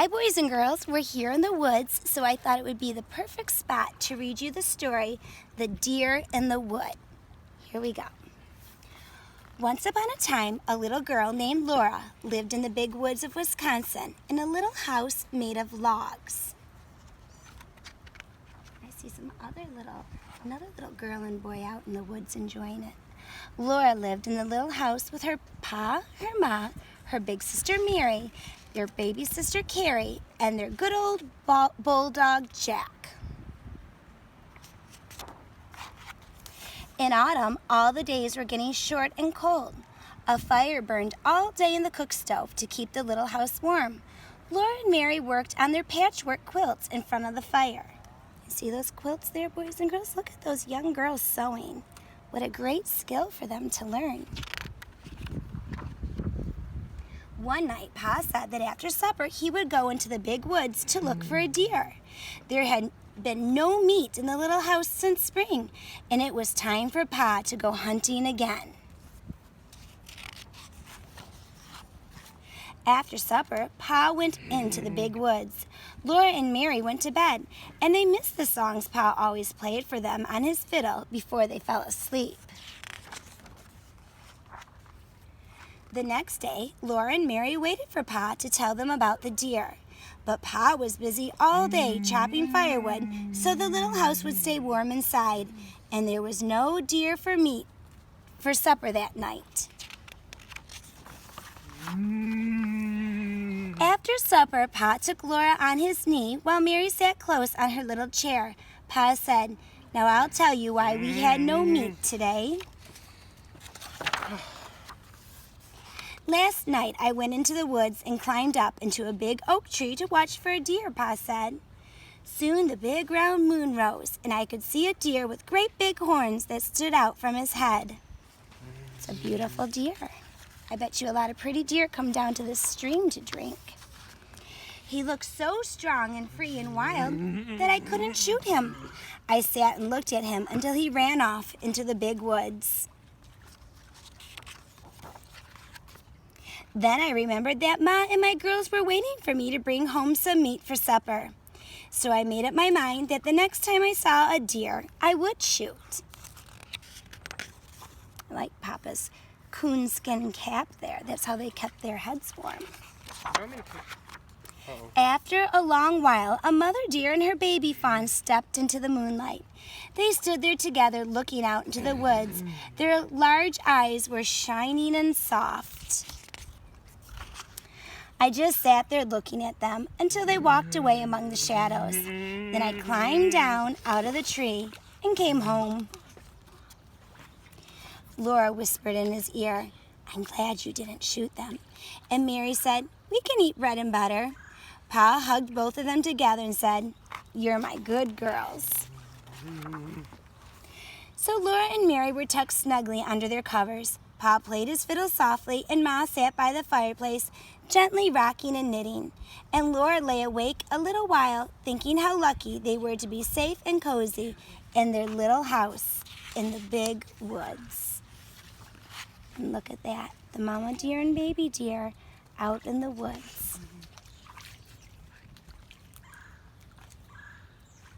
Hi, boys and girls. We're here in the woods, so I thought it would be the perfect spot to read you the story, The Deer in the Wood. Here we go. Once upon a time, a little girl named Laura lived in the big woods of Wisconsin in a little house made of logs. I see another little girl and boy out in the woods enjoying it. Laura lived in the little house with her pa, her ma, her big sister Mary, their baby sister Carrie, and their good old bulldog Jack. In autumn, all the days were getting short and cold. A fire burned all day in the cook stove to keep the little house warm. Laura and Mary worked on their patchwork quilts in front of the fire. You see those quilts there, boys and girls? Look at those young girls sewing. What a great skill for them to learn. One night, Pa said that after supper he would go into the big woods to look for a deer. There had been no meat in the little house since spring, and it was time for Pa to go hunting again. After supper, Pa went into the big woods. Laura and Mary went to bed, and they missed the songs Pa always played for them on his fiddle before they fell asleep. The next day, Laura and Mary waited for Pa to tell them about the deer. But Pa was busy all day chopping firewood so the little house would stay warm inside, and there was no deer for meat for supper that night. After supper, Pa took Laura on his knee while Mary sat close on her little chair. Pa said, "Now I'll tell you why we had no meat today. Last night I went into the woods and climbed up into a big oak tree to watch for a deer," Pa said. Soon the big round moon rose, and I could see a deer with great big horns that stood out from his head. It's a beautiful deer. I bet you a lot of pretty deer come down to this stream to drink. He looked so strong and free and wild that I couldn't shoot him. I sat and looked at him until he ran off into the big woods. Then I remembered that Ma and my girls were waiting for me to bring home some meat for supper. So I made up my mind that the next time I saw a deer, I would shoot. I like Papa's coonskin cap there. That's how they kept their heads warm. After a long while, a mother deer and her baby fawn stepped into the moonlight. They stood there together looking out into the woods. Their large eyes were shining and soft. I just sat there looking at them until they walked away among the shadows. Then I climbed down out of the tree and came home. Laura whispered in his ear, "I'm glad you didn't shoot them." And Mary said, "We can eat bread and butter." Pa hugged both of them together and said, "You're my good girls." So Laura and Mary were tucked snugly under their covers. Pa played his fiddle softly, and Ma sat by the fireplace, gently rocking and knitting. And Laura lay awake a little while, thinking how lucky they were to be safe and cozy in their little house in the big woods. And look at that, the mama deer and baby deer out in the woods.